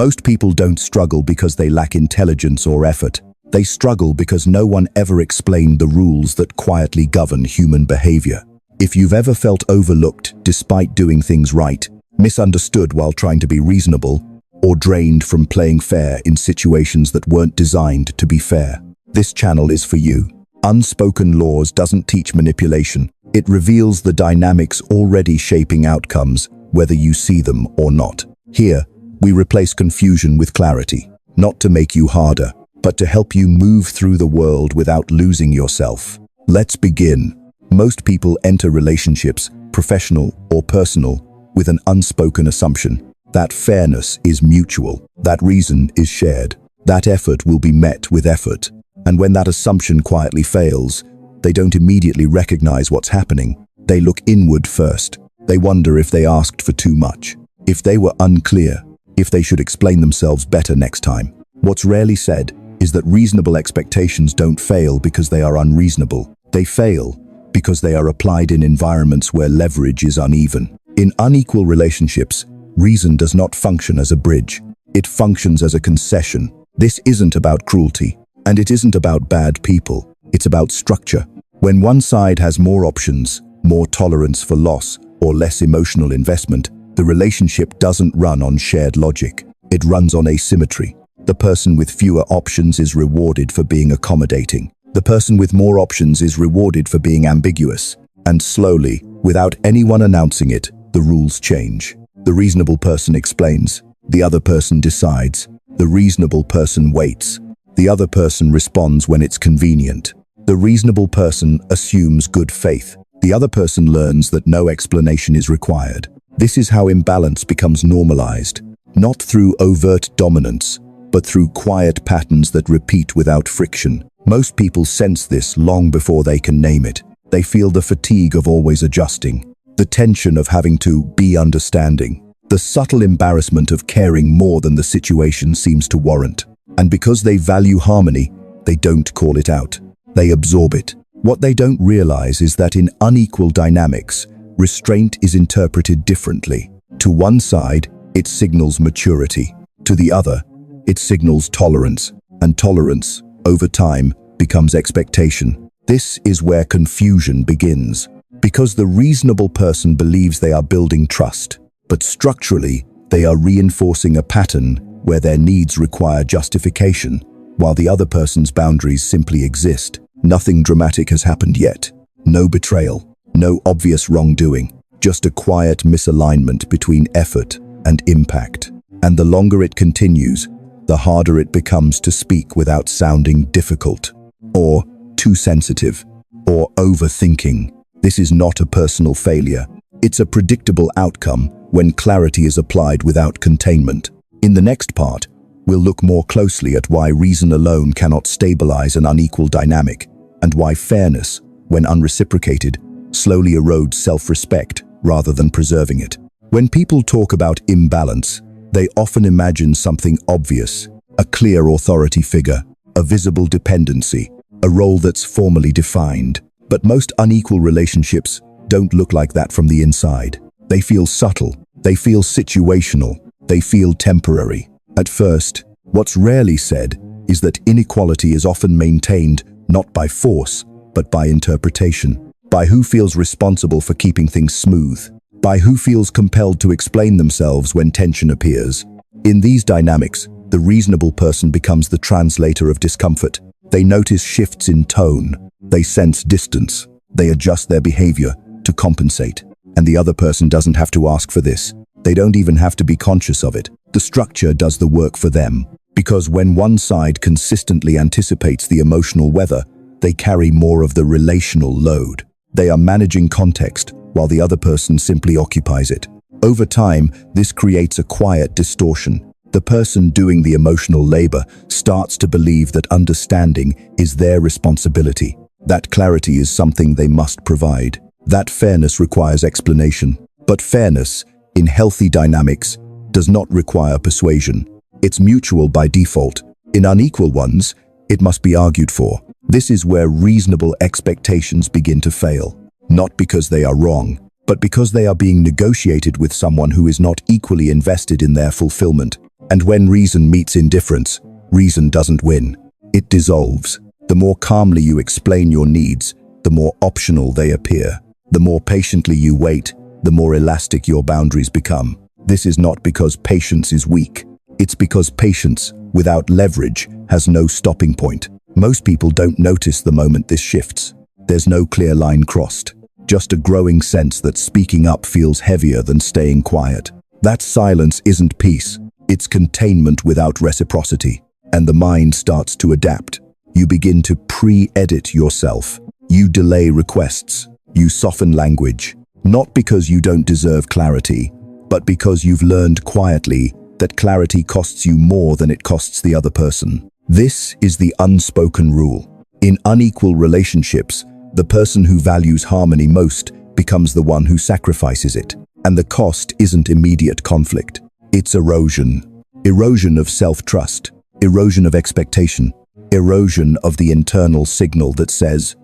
Most people don't struggle because they lack intelligence or effort. They struggle because no one ever explained the rules that quietly govern human behavior. If you've ever felt overlooked despite doing things right, misunderstood while trying to be reasonable, or drained from playing fair in situations that weren't designed to be fair, this channel is for you. Unspoken laws doesn't teach manipulation. It reveals the dynamics already shaping outcomes, whether you see them or not. Here, we replace confusion with clarity, not to make you harder, but to help you move through the world without losing yourself. Let's begin. Most people enter relationships, professional or personal, with an unspoken assumption that fairness is mutual, that reason is shared, that effort will be met with effort. And when that assumption quietly fails, they don't immediately recognize what's happening. They look inward first. They wonder if they asked for too much, if they were unclear, if they should explain themselves better next time. What's rarely said is that reasonable expectations don't fail because they are unreasonable. They fail because they are applied in environments where leverage is uneven. In unequal relationships, reason does not function as a bridge. It functions as a concession. This isn't about cruelty, and it isn't about bad people. It's about structure. When one side has more options, more tolerance for loss, or less emotional investment, the relationship doesn't run on shared logic. It runs on asymmetry. The person with fewer options is rewarded for being accommodating. The person with more options is rewarded for being ambiguous. And slowly, without anyone announcing it, the rules change. The reasonable person explains. The other person decides. The reasonable person waits. The other person responds when it's convenient. The reasonable person assumes good faith. The other person learns that no explanation is required. This is how imbalance becomes normalized, not through overt dominance, but through quiet patterns that repeat without friction. Most people sense this long before they can name it. They feel the fatigue of always adjusting, the tension of having to be understanding, the subtle embarrassment of caring more than the situation seems to warrant. And because they value harmony, they don't call it out. They absorb it. What they don't realize is that in unequal dynamics, restraint is interpreted differently. To one side, it signals maturity. To the other, it signals tolerance. And tolerance, over time, becomes expectation. This is where confusion begins. Because the reasonable person believes they are building trust, but structurally, they are reinforcing a pattern where their needs require justification, while the other person's boundaries simply exist. Nothing dramatic has happened yet. No betrayal, no obvious wrongdoing, just a quiet misalignment between effort and impact. And the longer it continues, the harder it becomes to speak without sounding difficult, or too sensitive, or overthinking. This is not a personal failure. It's a predictable outcome when clarity is applied without containment. In the next part, we'll look more closely at why reason alone cannot stabilize an unequal dynamic, and why fairness, when unreciprocated, slowly erodes self-respect rather than preserving it. When people talk about imbalance, they often imagine something obvious, a clear authority figure, a visible dependency, a role that's formally defined. But most unequal relationships don't look like that from the inside. They feel subtle, they feel situational, they feel temporary. At first, what's rarely said is that inequality is often maintained not by force, but by interpretation, by who feels responsible for keeping things smooth, by who feels compelled to explain themselves when tension appears. In these dynamics, the reasonable person becomes the translator of discomfort. They notice shifts in tone, they sense distance, they adjust their behavior to compensate. And the other person doesn't have to ask for this. They don't even have to be conscious of it. The structure does the work for them. Because when one side consistently anticipates the emotional weather, they carry more of the relational load. They are managing context, while the other person simply occupies it. Over time, this creates a quiet distortion. The person doing the emotional labor starts to believe that understanding is their responsibility. That clarity is something they must provide. That fairness requires explanation. But fairness, in healthy dynamics, does not require persuasion. It's mutual by default. In unequal ones, it must be argued for. This is where reasonable expectations begin to fail. Not because they are wrong, but because they are being negotiated with someone who is not equally invested in their fulfillment. And when reason meets indifference, reason doesn't win. It dissolves. The more calmly you explain your needs, the more optional they appear. The more patiently you wait, the more elastic your boundaries become. This is not because patience is weak. It's because patience, without leverage, has no stopping point. Most people don't notice the moment this shifts. There's no clear line crossed. Just a growing sense that speaking up feels heavier than staying quiet. That silence isn't peace. It's containment without reciprocity. And the mind starts to adapt. You begin to pre-edit yourself. You delay requests. You soften language. Not because you don't deserve clarity, but because you've learned quietly that clarity costs you more than it costs the other person. This is the unspoken rule. In unequal relationships, the person who values harmony most becomes the one who sacrifices it. And the cost isn't immediate conflict. It's erosion. Erosion of self-trust. Erosion of expectation. Erosion of the internal signal that says,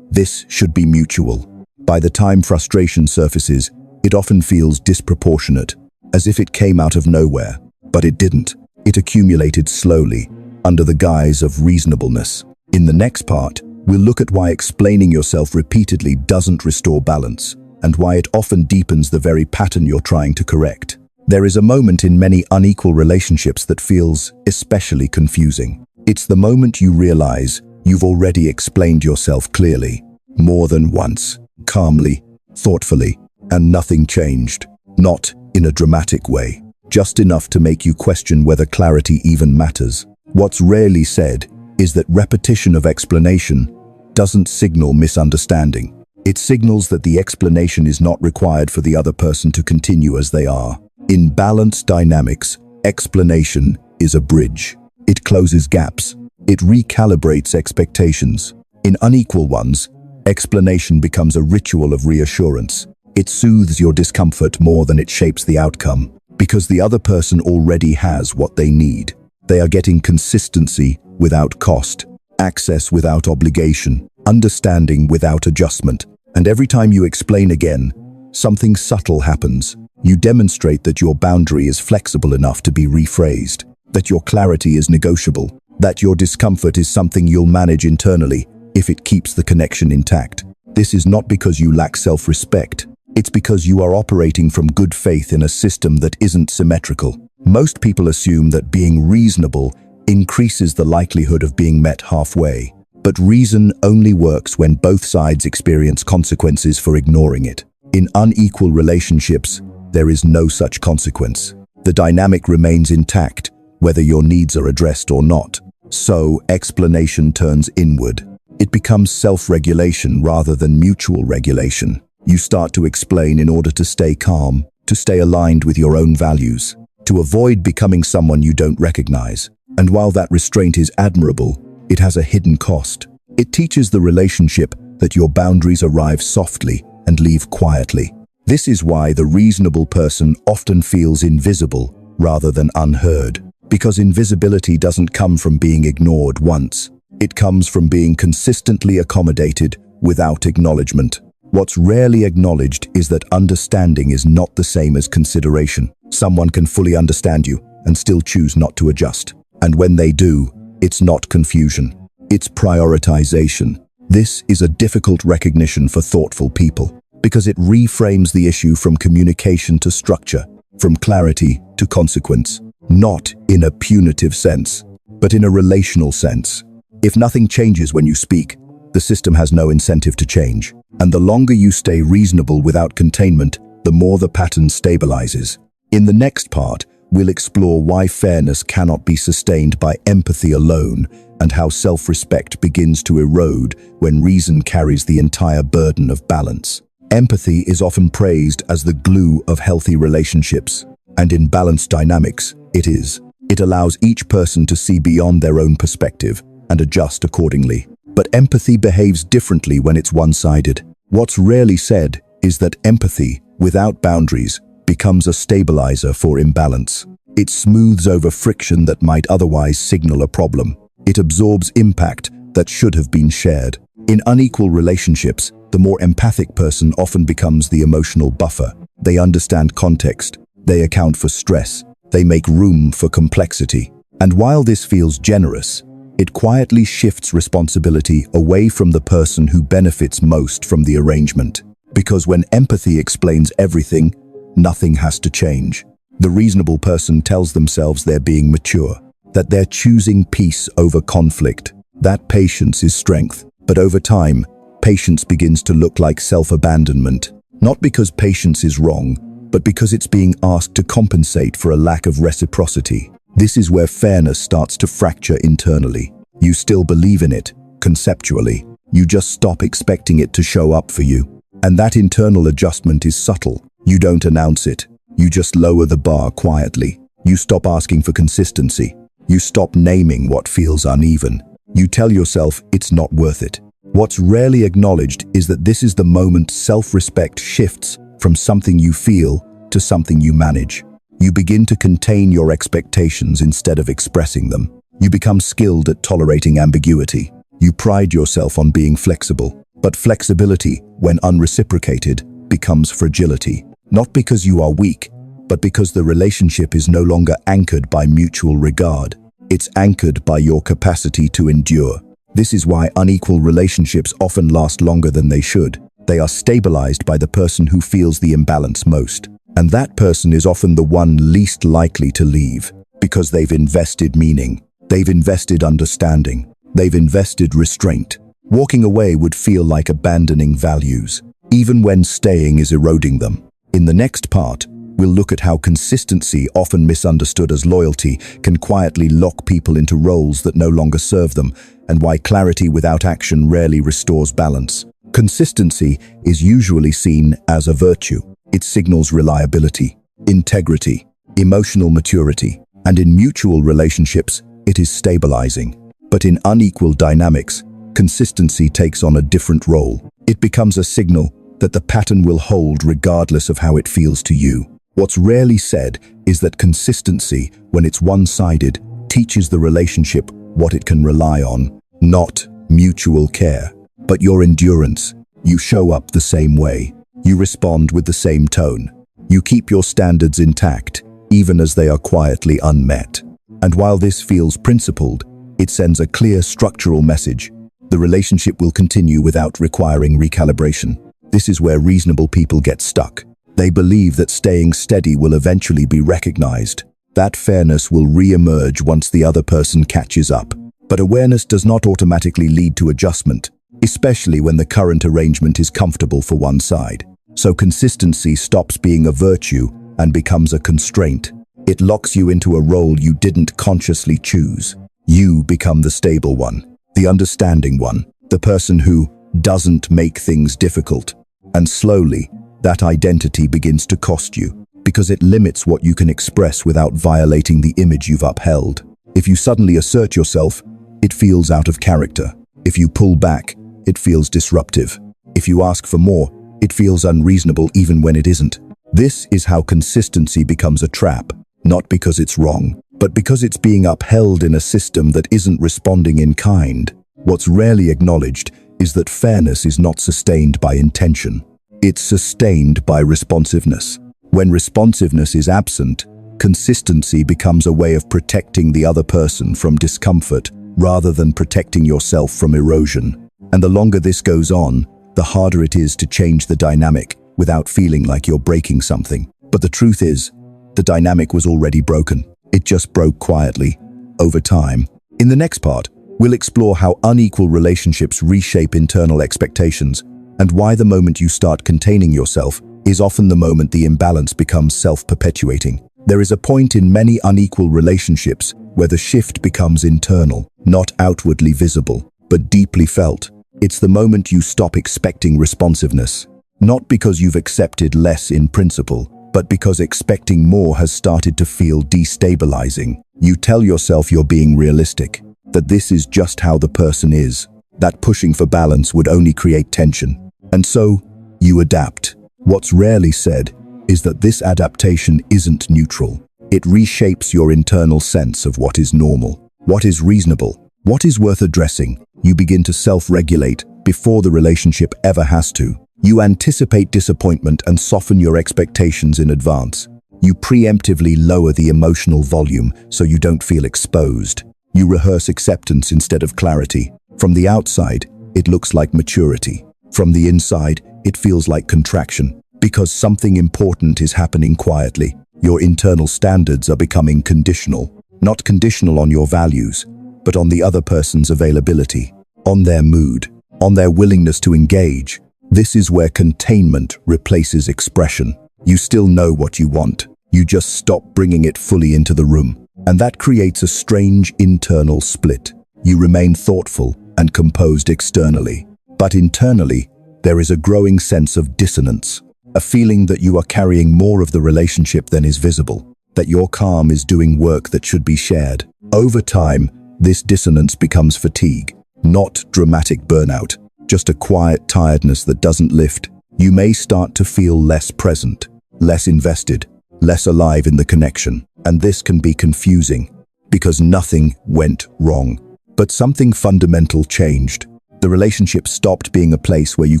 this should be mutual. By the time frustration surfaces, it often feels disproportionate, as if it came out of nowhere. But it didn't. It accumulated slowly, under the guise of reasonableness. In the next part, we'll look at why explaining yourself repeatedly doesn't restore balance, and why it often deepens the very pattern you're trying to correct. There is a moment in many unequal relationships that feels especially confusing. It's the moment you realize you've already explained yourself clearly, more than once, calmly, thoughtfully, and nothing changed. Not in a dramatic way, just enough to make you question whether clarity even matters. What's rarely said is that repetition of explanation doesn't signal misunderstanding. It signals that the explanation is not required for the other person to continue as they are. In balanced dynamics, explanation is a bridge. It closes gaps. It recalibrates expectations. In unequal ones, explanation becomes a ritual of reassurance. It soothes your discomfort more than it shapes the outcome, because the other person already has what they need. They are getting consistency without cost, access without obligation, understanding without adjustment. And every time you explain again, something subtle happens. You demonstrate that your boundary is flexible enough to be rephrased, that your clarity is negotiable, that your discomfort is something you'll manage internally if it keeps the connection intact. This is not because you lack self-respect. It's because you are operating from good faith in a system that isn't symmetrical. Most people assume that being reasonable increases the likelihood of being met halfway. But reason only works when both sides experience consequences for ignoring it. In unequal relationships, there is no such consequence. The dynamic remains intact, whether your needs are addressed or not. So, explanation turns inward. It becomes self-regulation rather than mutual regulation. You start to explain in order to stay calm, to stay aligned with your own values, to avoid becoming someone you don't recognize. And while that restraint is admirable, it has a hidden cost. It teaches the relationship that your boundaries arrive softly and leave quietly. This is why the reasonable person often feels invisible rather than unheard. Because invisibility doesn't come from being ignored once. It comes from being consistently accommodated without acknowledgement. What's rarely acknowledged is that understanding is not the same as consideration. Someone can fully understand you and still choose not to adjust. And when they do, it's not confusion. It's prioritization. This is a difficult recognition for thoughtful people, because it reframes the issue from communication to structure, from clarity to consequence, not in a punitive sense, but in a relational sense. If nothing changes when you speak, the system has no incentive to change. And the longer you stay reasonable without containment, the more the pattern stabilizes. In the next part, we'll explore why fairness cannot be sustained by empathy alone, and how self-respect begins to erode when reason carries the entire burden of balance. Empathy is often praised as the glue of healthy relationships, and in balanced dynamics, it is. It allows each person to see beyond their own perspective and adjust accordingly. But empathy behaves differently when it's one-sided. What's rarely said is that empathy, without boundaries, becomes a stabilizer for imbalance. It smooths over friction that might otherwise signal a problem. It absorbs impact that should have been shared. In unequal relationships, the more empathic person often becomes the emotional buffer. They understand context, they account for stress, They make room for complexity. And while this feels generous, it quietly shifts responsibility away from the person who benefits most from the arrangement. Because when empathy explains everything, nothing has to change. The reasonable person tells themselves they're being mature, that they're choosing peace over conflict. That patience is strength. But over time, patience begins to look like self-abandonment. Not because patience is wrong, but because it's being asked to compensate for a lack of reciprocity. This is where fairness starts to fracture internally. You still believe in it, conceptually. You just stop expecting it to show up for you. And that internal adjustment is subtle. You don't announce it. You just lower the bar quietly. You stop asking for consistency. You stop naming what feels uneven. You tell yourself it's not worth it. What's rarely acknowledged is that this is the moment self-respect shifts from something you feel to something you manage. You begin to contain your expectations instead of expressing them. You become skilled at tolerating ambiguity. You pride yourself on being flexible. But flexibility, when unreciprocated, becomes fragility. Not because you are weak, but because the relationship is no longer anchored by mutual regard. It's anchored by your capacity to endure. This is why unequal relationships often last longer than they should. They are stabilized by the person who feels the imbalance most. And that person is often the one least likely to leave, because they've invested meaning, they've invested understanding, they've invested restraint. Walking away would feel like abandoning values, even when staying is eroding them. In the next part, we'll look at how consistency, often misunderstood as loyalty, can quietly lock people into roles that no longer serve them, and why clarity without action rarely restores balance. Consistency is usually seen as a virtue. It signals reliability, integrity, emotional maturity, and in mutual relationships, it is stabilizing. But in unequal dynamics, consistency takes on a different role. It becomes a signal that the pattern will hold regardless of how it feels to you. What's rarely said is that consistency, when it's one-sided, teaches the relationship what it can rely on, not mutual care, but your endurance. You show up the same way. You respond with the same tone. You keep your standards intact, even as they are quietly unmet. And while this feels principled, it sends a clear structural message. The relationship will continue without requiring recalibration. This is where reasonable people get stuck. They believe that staying steady will eventually be recognized. That fairness will re-emerge once the other person catches up. But awareness does not automatically lead to adjustment, especially when the current arrangement is comfortable for one side. So consistency stops being a virtue and becomes a constraint. It locks you into a role you didn't consciously choose. You become the stable one, the understanding one, the person who doesn't make things difficult. And slowly, that identity begins to cost you, because it limits what you can express without violating the image you've upheld. If you suddenly assert yourself, it feels out of character. If you pull back, it feels disruptive. If you ask for more, it feels unreasonable even when it isn't. This is how consistency becomes a trap, not because it's wrong, but because it's being upheld in a system that isn't responding in kind. What's rarely acknowledged is that fairness is not sustained by intention. It's sustained by responsiveness. When responsiveness is absent, consistency becomes a way of protecting the other person from discomfort rather than protecting yourself from erosion. And the longer this goes on, the harder it is to change the dynamic without feeling like you're breaking something. But the truth is, the dynamic was already broken. It just broke quietly, over time. In the next part, we'll explore how unequal relationships reshape internal expectations and why the moment you start containing yourself is often the moment the imbalance becomes self-perpetuating. There is a point in many unequal relationships where the shift becomes internal, not outwardly visible, but deeply felt. It's the moment you stop expecting responsiveness, not because you've accepted less in principle, but because expecting more has started to feel destabilizing. You tell yourself you're being realistic, that this is just how the person is, that pushing for balance would only create tension. And so, you adapt. What's rarely said is that this adaptation isn't neutral. It reshapes your internal sense of what is normal, what is reasonable, what is worth addressing. You begin to self-regulate before the relationship ever has to. You anticipate disappointment and soften your expectations in advance. You preemptively lower the emotional volume so you don't feel exposed. You rehearse acceptance instead of clarity. From the outside, it looks like maturity. From the inside, it feels like contraction. Because something important is happening quietly. Your internal standards are becoming conditional. Not conditional on your values, but on the other person's availability, on their mood, on their willingness to engage. This is where containment replaces expression. You still know what you want. You just stop bringing it fully into the room. And that creates a strange internal split. You remain thoughtful and composed externally. But internally, there is a growing sense of dissonance. A feeling that you are carrying more of the relationship than is visible. That your calm is doing work that should be shared. Over time, this dissonance becomes fatigue. Not dramatic burnout. Just a quiet tiredness that doesn't lift. You may start to feel less present, less invested, less alive in the connection. And this can be confusing, because nothing went wrong. But something fundamental changed. The relationship stopped being a place where you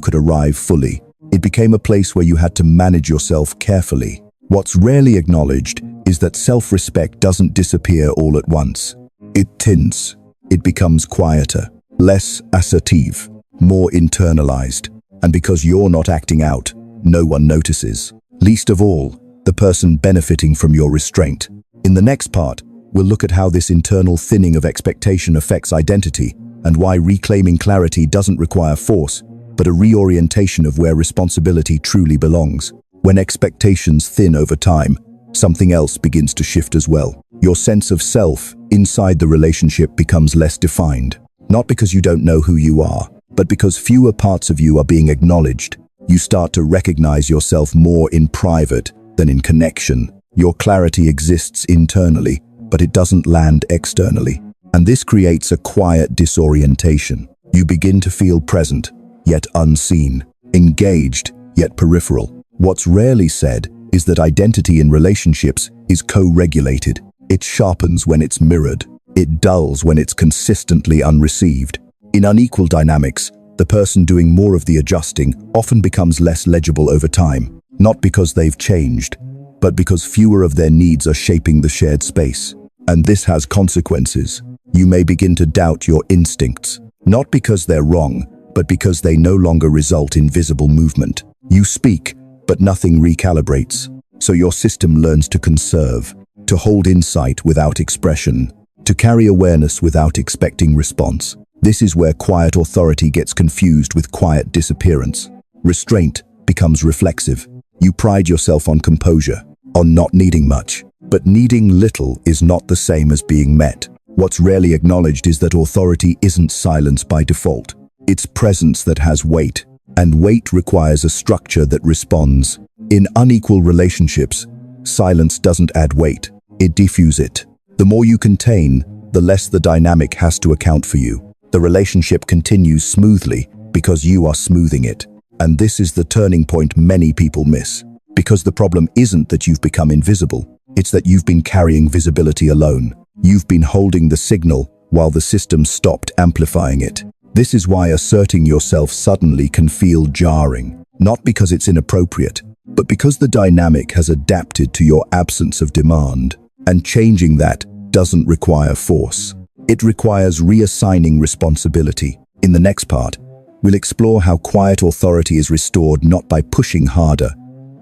could arrive fully. It became a place where you had to manage yourself carefully. What's rarely acknowledged is that self-respect doesn't disappear all at once. It tints. It becomes quieter, less assertive, more internalized. And because you're not acting out, no one notices. Least of all, the person benefiting from your restraint. In the next part, we'll look at how this internal thinning of expectation affects identity and why reclaiming clarity doesn't require force, but a reorientation of where responsibility truly belongs. When expectations thin over time, something else begins to shift as well. Your sense of self inside the relationship becomes less defined. Not because you don't know who you are, but because fewer parts of you are being acknowledged. You start to recognize yourself more in private than in connection. Your clarity exists internally, but it doesn't land externally. And this creates a quiet disorientation. You begin to feel present, yet unseen, engaged, yet peripheral. What's rarely said is that identity in relationships is co-regulated. It sharpens when it's mirrored. It dulls when it's consistently unreceived. In unequal dynamics, the person doing more of the adjusting often becomes less legible over time, not because they've changed, but because fewer of their needs are shaping the shared space. And this has consequences. You may begin to doubt your instincts, not because they're wrong, but because they no longer result in visible movement. You speak, but nothing recalibrates. So your system learns to conserve, to hold insight without expression, to carry awareness without expecting response. This is where quiet authority gets confused with quiet disappearance. Restraint becomes reflexive. You pride yourself on composure, on not needing much. But needing little is not the same as being met. What's rarely acknowledged is that authority isn't silence by default. It's presence that has weight, and weight requires a structure that responds. In unequal relationships, silence doesn't add weight, it diffuses it. The more you contain, the less the dynamic has to account for you. The relationship continues smoothly because you are smoothing it. And this is the turning point many people miss. Because the problem isn't that you've become invisible, it's that you've been carrying visibility alone. You've been holding the signal while the system stopped amplifying it. This is why asserting yourself suddenly can feel jarring. Not because it's inappropriate, but because the dynamic has adapted to your absence of demand. And changing that doesn't require force. It requires reassigning responsibility. In the next part, we'll explore how quiet authority is restored not by pushing harder,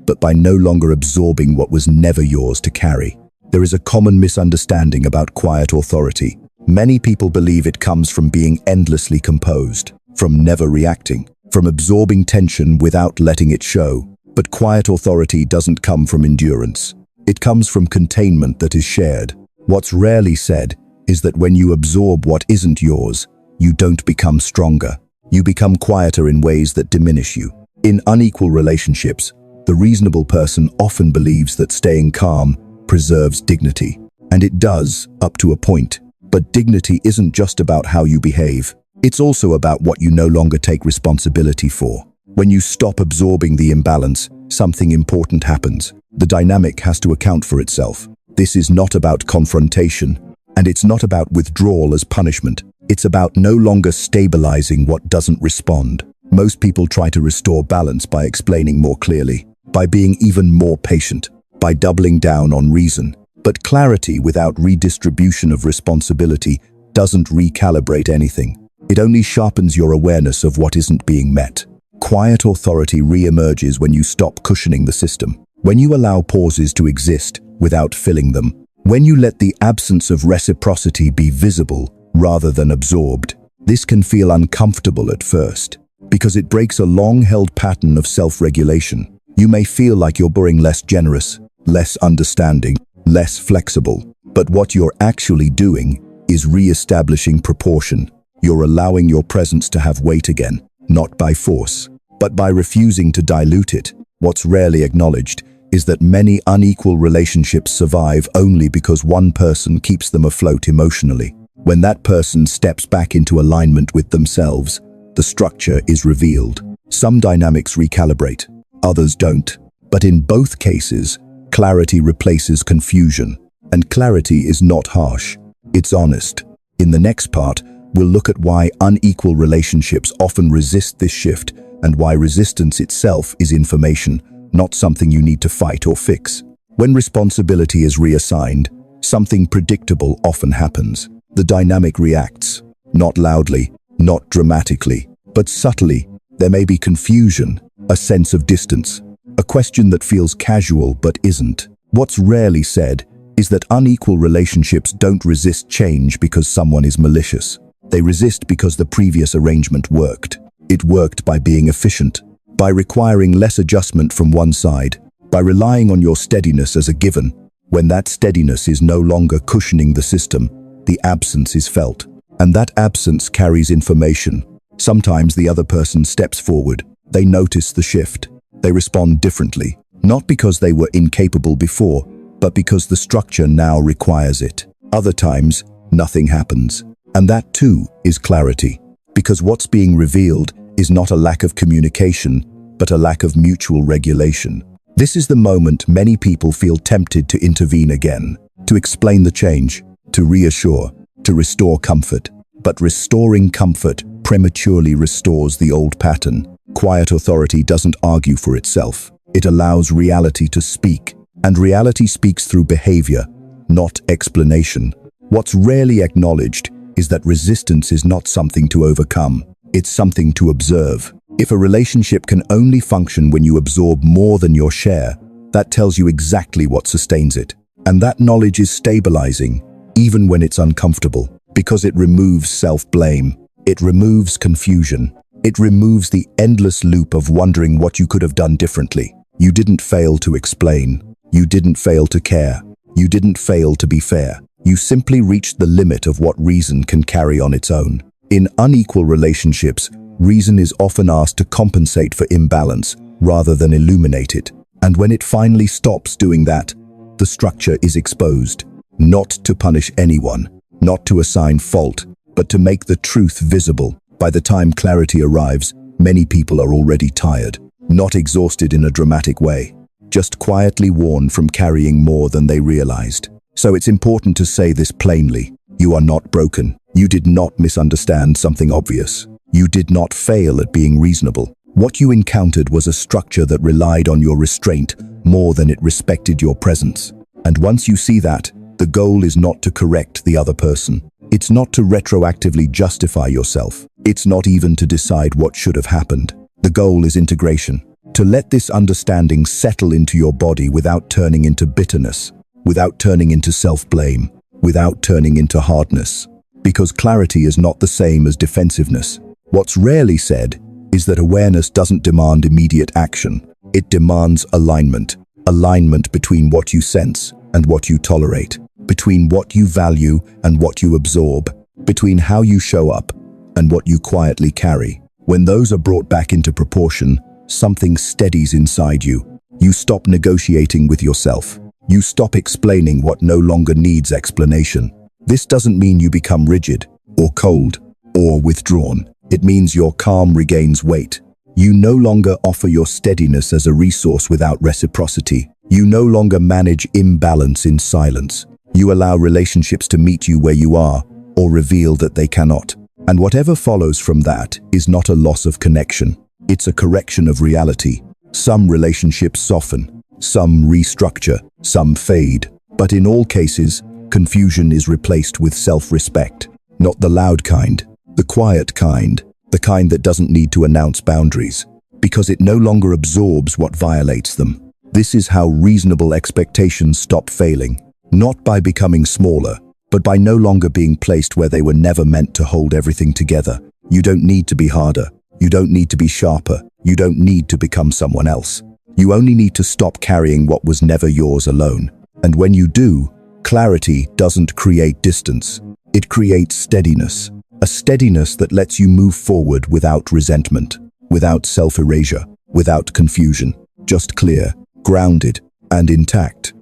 but by no longer absorbing what was never yours to carry. There is a common misunderstanding about quiet authority. Many people believe it comes from being endlessly composed, from never reacting, from absorbing tension without letting it show. But quiet authority doesn't come from endurance. It comes from containment that is shared. What's rarely said is that when you absorb what isn't yours, you don't become stronger. You become quieter in ways that diminish you. In unequal relationships, the reasonable person often believes that staying calm preserves dignity. And it does, up to a point. But dignity isn't just about how you behave. It's also about what you no longer take responsibility for. When you stop absorbing the imbalance, something important happens. The dynamic has to account for itself. This is not about confrontation, and it's not about withdrawal as punishment. It's about no longer stabilizing what doesn't respond. Most people try to restore balance by explaining more clearly, by being even more patient, by doubling down on reason. But clarity without redistribution of responsibility doesn't recalibrate anything. It only sharpens your awareness of what isn't being met. Quiet authority re-emerges when you stop cushioning the system, when you allow pauses to exist without filling them, when you let the absence of reciprocity be visible rather than absorbed. This can feel uncomfortable at first, because it breaks a long-held pattern of self-regulation. You may feel like you're being less generous, less understanding, less flexible. But what you're actually doing is re-establishing proportion. You're allowing your presence to have weight again, not by force, but by refusing to dilute it. What's rarely acknowledged is that many unequal relationships survive only because one person keeps them afloat emotionally. When that person steps back into alignment with themselves, the structure is revealed. Some dynamics recalibrate, others don't. But in both cases, clarity replaces confusion. And clarity is not harsh, it's honest. In the next part, we'll look at why unequal relationships often resist this shift and why resistance itself is information, not something you need to fight or fix. When responsibility is reassigned, something predictable often happens. The dynamic reacts, not loudly, not dramatically, but subtly. There may be confusion, a sense of distance, a question that feels casual but isn't. What's rarely said is that unequal relationships don't resist change because someone is malicious. They resist because the previous arrangement worked. It worked by being efficient, by requiring less adjustment from one side, by relying on your steadiness as a given. When that steadiness is no longer cushioning the system, the absence is felt. And that absence carries information. Sometimes the other person steps forward. They notice the shift. They respond differently, not because they were incapable before, but because the structure now requires it. Other times, nothing happens. And that too is clarity, because what's being revealed is not a lack of communication, but a lack of mutual regulation. This is the moment many people feel tempted to intervene again, to explain the change, to reassure, to restore comfort. But restoring comfort prematurely restores the old pattern. Quiet authority doesn't argue for itself. It allows reality to speak, and reality speaks through behavior, not explanation. What's rarely acknowledged is that resistance is not something to overcome. It's something to observe. If a relationship can only function when you absorb more than your share, that tells you exactly what sustains it. And that knowledge is stabilizing, even when it's uncomfortable, because it removes self-blame. It removes confusion. It removes the endless loop of wondering what you could have done differently. You didn't fail to explain. You didn't fail to care. You didn't fail to be fair. You simply reached the limit of what reason can carry on its own. In unequal relationships, reason is often asked to compensate for imbalance rather than illuminate it. And when it finally stops doing that, the structure is exposed. Not to punish anyone, not to assign fault, but to make the truth visible. By the time clarity arrives, many people are already tired, not exhausted in a dramatic way, just quietly worn from carrying more than they realized. So it's important to say this plainly. You are not broken. You did not misunderstand something obvious. You did not fail at being reasonable. What you encountered was a structure that relied on your restraint more than it respected your presence. And once you see that, the goal is not to correct the other person. It's not to retroactively justify yourself. It's not even to decide what should have happened. The goal is integration. To let this understanding settle into your body without turning into bitterness, without turning into self-blame, without turning into hardness. Because clarity is not the same as defensiveness. What's rarely said is that awareness doesn't demand immediate action. It demands alignment. Alignment between what you sense and what you tolerate, between what you value and what you absorb, between how you show up and what you quietly carry. When those are brought back into proportion, something steadies inside you. You stop negotiating with yourself. You stop explaining what no longer needs explanation. This doesn't mean you become rigid, or cold, or withdrawn. It means your calm regains weight. You no longer offer your steadiness as a resource without reciprocity. You no longer manage imbalance in silence. You allow relationships to meet you where you are, or reveal that they cannot. And whatever follows from that is not a loss of connection. It's a correction of reality. Some relationships soften. Some restructure, some fade. But in all cases, confusion is replaced with self-respect. Not the loud kind, the quiet kind, the kind that doesn't need to announce boundaries, because it no longer absorbs what violates them. This is how reasonable expectations stop failing, not by becoming smaller, but by no longer being placed where they were never meant to hold everything together. You don't need to be harder. You don't need to be sharper. You don't need to become someone else. You only need to stop carrying what was never yours alone. And when you do, clarity doesn't create distance. It creates steadiness. A steadiness that lets you move forward without resentment, without self-erasure, without confusion. Just clear, grounded, and intact.